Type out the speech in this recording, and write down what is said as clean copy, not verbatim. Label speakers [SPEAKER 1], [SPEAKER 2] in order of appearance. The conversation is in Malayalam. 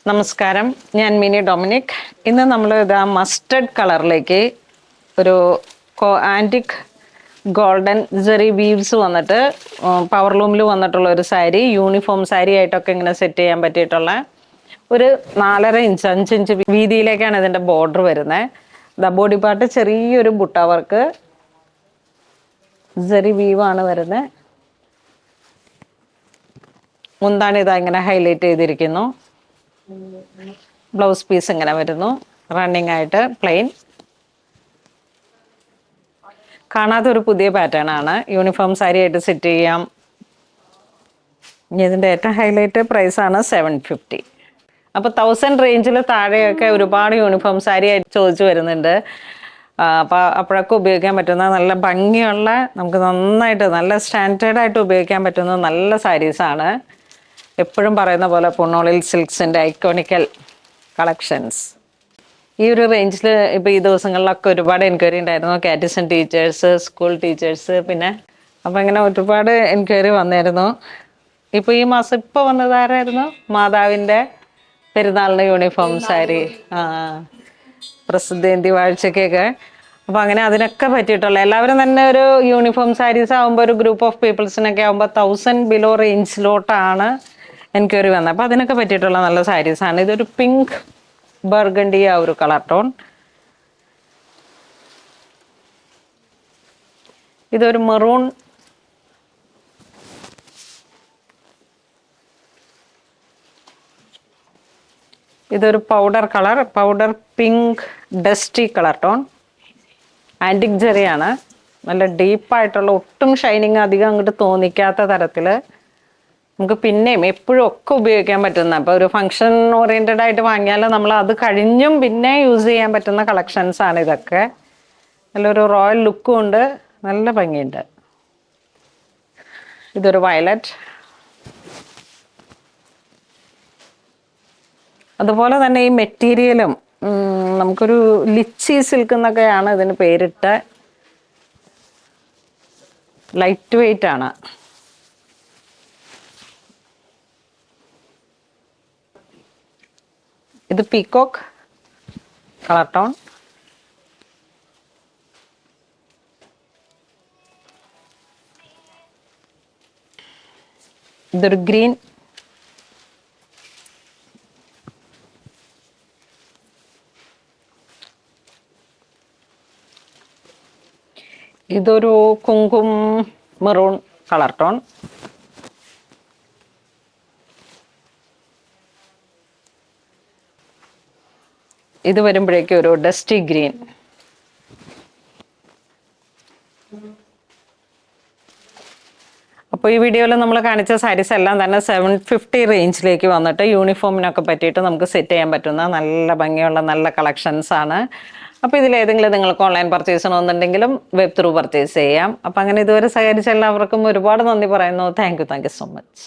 [SPEAKER 1] നമസ്കാരം, ഞാൻ മിനി ഡൊമിനിക്. ഇന്ന് നമ്മൾ ഇതാ മസ്റ്റർഡ് കളറിലേക്ക് ഒരു ആൻറ്റിക് ഗോൾഡൻ ജെറി വീവ്സ് വന്നിട്ട് പവർ ലൂമിൽ വന്നിട്ടുള്ള ഒരു സാരി, യൂണിഫോം സാരി ആയിട്ടൊക്കെ ഇങ്ങനെ സെറ്റ് ചെയ്യാൻ പറ്റിയിട്ടുള്ള ഒരു 4.5 ഇഞ്ച് 5 ഇഞ്ച് വീതിയിലേക്കാണ് ഇതിൻ്റെ ബോർഡർ വരുന്നത്. ബോഡി പാർട്ട് ചെറിയൊരു ബുട്ട വർക്ക് ജെറി വീവാണ് വരുന്നത്. മുന്താണി ഇതാ ഇങ്ങനെ ഹൈലൈറ്റ് ചെയ്തിരിക്കുന്നു. ബ്ലൗസ് പീസ് ഇങ്ങനെ വരുന്നു, റണ്ണിങ് ആയിട്ട് പ്ലെയിൻ. കാണാത്ത ഒരു പുതിയ പാറ്റേൺ ആണ്, യൂണിഫോം സാരി ആയിട്ട് സെറ്റ് ചെയ്യാം. ഇനി ഇതിൻ്റെ ഏറ്റവും ഹൈലൈറ്റ് പ്രൈസാണ് 750. അപ്പോൾ 1000 റേഞ്ചിൽ താഴെയൊക്കെ ഒരുപാട് യൂണിഫോം സാരി ആയിട്ട് ചോദിച്ചു വരുന്നുണ്ട്. അപ്പോൾ അപ്പോഴൊക്കെ ഉപയോഗിക്കാൻ പറ്റുന്ന നല്ല ഭംഗിയുള്ള, നമുക്ക് നന്നായിട്ട് നല്ല സ്റ്റാൻഡേർഡായിട്ട് ഉപയോഗിക്കാൻ പറ്റുന്ന നല്ല സാരീസാണ്. എപ്പോഴും പറയുന്ന പോലെ പുണ്ണോളിൽ സിൽക്സിൻ്റെ ഐക്കോണിക്കൽ കളക്ഷൻസ്. ഈ ഒരു റേഞ്ചിൽ ഇപ്പോൾ ഈ ദിവസങ്ങളിലൊക്കെ ഒരുപാട് എൻക്വയറി ഉണ്ടായിരുന്നു. കാറ്റീസൺ ടീച്ചേഴ്സ്, സ്കൂൾ ടീച്ചേഴ്സ്, പിന്നെ അപ്പോൾ ഇങ്ങനെ ഒരുപാട് എൻക്വയറി വന്നായിരുന്നു. ഇപ്പോൾ ഈ മാസം ഇപ്പോൾ വന്നതാരായിരുന്നു? മാതാവിൻ്റെ പെരുന്നാളിന് യൂണിഫോം സാരി, പ്രസിദ്ധേന്തി വാഴ്ചയ്ക്കൊക്കെ. അപ്പോൾ അങ്ങനെ അതിനൊക്കെ പറ്റിയിട്ടുള്ള എല്ലാവരും തന്നെ ഒരു യൂണിഫോം സാരീസ് ആകുമ്പോൾ ഒരു ഗ്രൂപ്പ് ഓഫ് പീപ്പിൾസിനൊക്കെ ആകുമ്പോൾ 1000 ബിലോ റേഞ്ചിലോട്ടാണ് എൻക്വയറി വന്നത്. അപ്പോൾ അതിനൊക്കെ പറ്റിയിട്ടുള്ള നല്ല സാരീസാണ്. ഇതൊരു പിങ്ക് ബർഗണ്ടി ആ ഒരു കളർ ടോൺ. ഇതൊരു മെറൂൺ, ഇതൊരു powder colour, powder pink dusty colour tone. Antique ജെറിയാണ്, നല്ല ഡീപ്പായിട്ടുള്ള, ഒട്ടും ഷൈനിങ് അധികം അങ്ങോട്ട് തോന്നിക്കാത്ത തരത്തിൽ നമുക്ക് പിന്നെയും എപ്പോഴും ഒക്കെ ഉപയോഗിക്കാൻ പറ്റുന്ന, ഇപ്പോൾ ഒരു ഫങ്ഷൻ ഓറിയൻറ്റഡ് ആയിട്ട് വാങ്ങിയാൽ നമ്മൾ അത് കഴിഞ്ഞും പിന്നെ യൂസ് ചെയ്യാൻ പറ്റുന്ന കളക്ഷൻസാണ് ഇതൊക്കെ. നല്ലൊരു റോയൽ ലുക്കും ഉണ്ട്, നല്ല ഭംഗിയുണ്ട്. ഇതൊരു വയലറ്റ്. അതുപോലെ തന്നെ ഈ മെറ്റീരിയലും നമുക്കൊരു ലിച്ചി സിൽക്ക് എന്നൊക്കെയാണ് ഇതിന് പേരിട്ട. ലൈറ്റ് വെയിറ്റ് ആണ്. ഇത് പീകോക്ക് കളർ ടോൺ. ഇതൊരു ഗ്രീൻ. ഇതൊരു കുങ്കും മെറൂൺ കളർ ടോൺ. ഇത് വരുമ്പോഴേക്കും ഒരു ഡസ്റ്റി ഗ്രീൻ. അപ്പോൾ ഈ വീഡിയോയിൽ നമ്മൾ കാണിച്ച സാരീസ് എല്ലാം തന്നെ 750 റേഞ്ചിലേക്ക് വന്നിട്ട് യൂണിഫോമിനൊക്കെ പറ്റിയിട്ട് നമുക്ക് സെറ്റ് ചെയ്യാൻ പറ്റുന്ന നല്ല ഭംഗിയുള്ള നല്ല കളക്ഷൻസ് ആണ്. അപ്പോൾ ഇതിലേതെങ്കിലും നിങ്ങൾക്ക് ഓൺലൈൻ പർച്ചേസ് ചെയ്യണമെന്നുണ്ടെങ്കിലും വെബ് ത്രൂ പർച്ചേസ് ചെയ്യാം. അപ്പോൾ അങ്ങനെ ഇതുവരെ സഹകരിച്ച എല്ലാവർക്കും ഒരുപാട് നന്ദി പറയുന്നു. Thank you so much.